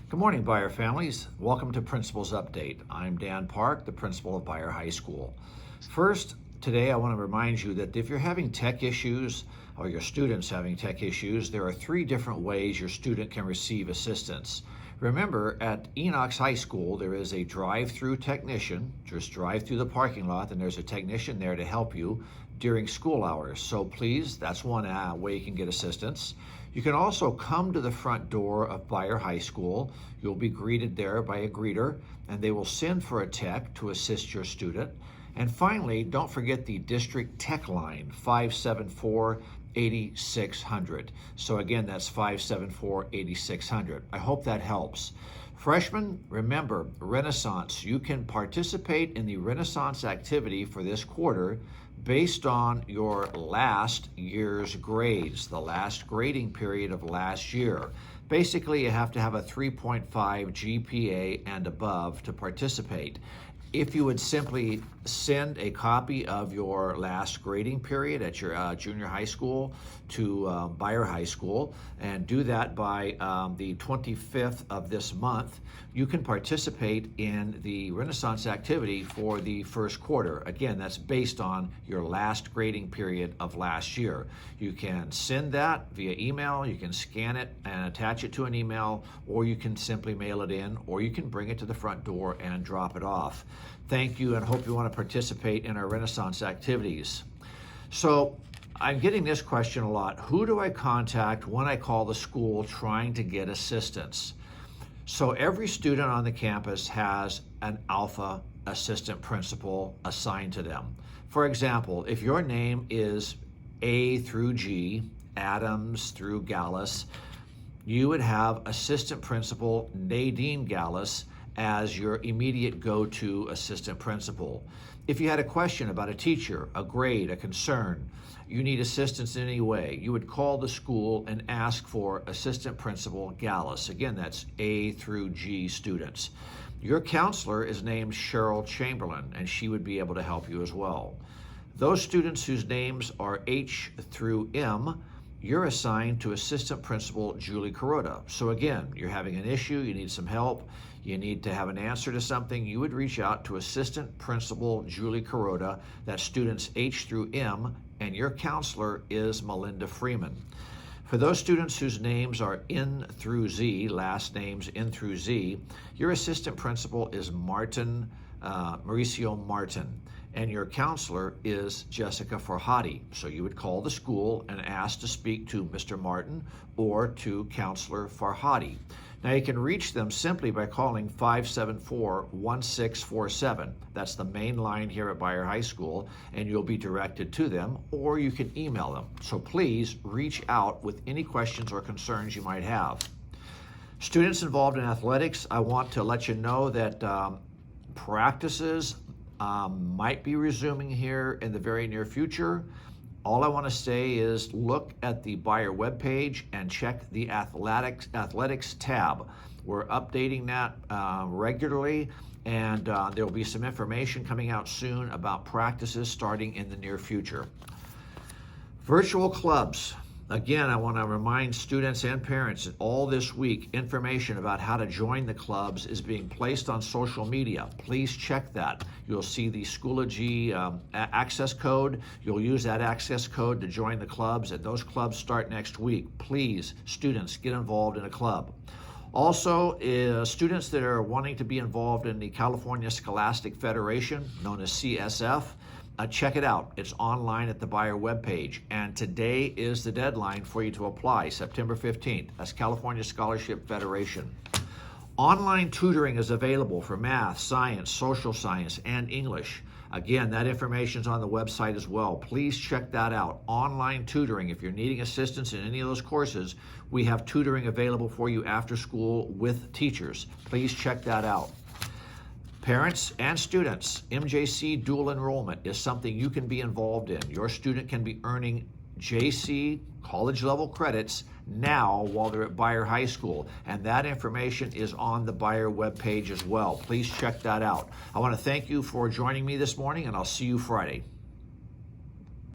Good morning, Beyer families. Welcome to Principal's Update. I'm Dan Park, the principal of Beyer High School. First, today I want to remind you that if you're having tech issues or your student's having tech issues, there are 3 different ways your student can receive assistance. Remember, at Enox High School, there is a drive-through technician. Just drive through the parking lot, and there's a technician there to help you during school hours. So please, that's one way you can get assistance. You can also come to the front door of Beyer High School. You'll be greeted there by a greeter, and they will send for a tech to assist your student. And finally, don't forget the district tech line, 574-8600. So again, that's 574-8600. I hope that helps. Freshmen, remember, Renaissance. You can participate in the Renaissance activity for this quarter based on your last year's grades, the last grading period of last year. Basically, you have to have a 3.5 GPA and above to participate. If you would simply send a copy of your last grading period at your junior high school to Beyer High School and do that by the 25th of this month, you can participate in the Renaissance activity for the first quarter. Again, that's based on your last grading period of last year. You can send that via email, you can scan it and attach it to an email, or you can simply mail it in, or you can bring it to the front door and drop it off. Thank you, and hope you want to participate in our Renaissance activities. So I'm getting this question a lot. Who do I contact when I call the school trying to get assistance? So every student on the campus has an alpha assistant principal assigned to them. For example, if your name is A through G, Adams through Gallus, you would have assistant principal Nadine Gallus as your immediate go-to assistant principal. If you had a question about a teacher, a grade, a concern, you need assistance in any way, you would call the school and ask for assistant principal Gallus. Again, that's A through G students. Your counselor is named Cheryl Chamberlain, and she would be able to help you as well. Those students whose names are H through M, you're assigned to assistant principal Julie Kuroda. So again, you're having an issue, you need some help, you need to have an answer to something, you would reach out to assistant principal Julie Kuroda. That's students H through M, and your counselor is Melinda Freeman. For those students whose names are N through Z, last names N through Z, your assistant principal is Mauricio Martin, and your counselor is Jessica Farhadi. So you would call the school and ask to speak to Mr. Martin or to Counselor Farhadi. Now you can reach them simply by calling 574-1647. That's the main line here at Beyer High School, and you'll be directed to them, or you can email them. So please reach out with any questions or concerns you might have. Students involved in athletics, I want to let you know that practices might be resuming here in the very near future. All I want to say is look at the Beyer webpage and check the athletics tab. We're updating that regularly, and there will be some information coming out soon about practices starting in the near future. Virtual clubs. Again, I want to remind students and parents that all this week, information about how to join the clubs is being placed on social media. Please check that. You'll see the Schoology access code. You'll use that access code to join the clubs, and those clubs start next week. Please, students, get involved in a club. Also, students that are wanting to be involved in the California Scholastic Federation, known as CSF, check it out. It's online at the Beyer webpage, and today is the deadline for you to apply, September 15th. That's California Scholarship Federation. Online tutoring is available for math, science, social science, and English. Again, that information is on the website as well. Please check that out. Online tutoring. If you're needing assistance in any of those courses, we have tutoring available for you after school with teachers. Please check that out. Parents and students, MJC dual enrollment is something you can be involved in. Your student can be earning JC college level credits now while they're at Beyer High School, and that information is on the Beyer webpage as well. Please check that out. I want to thank you for joining me this morning, and I'll see you Friday.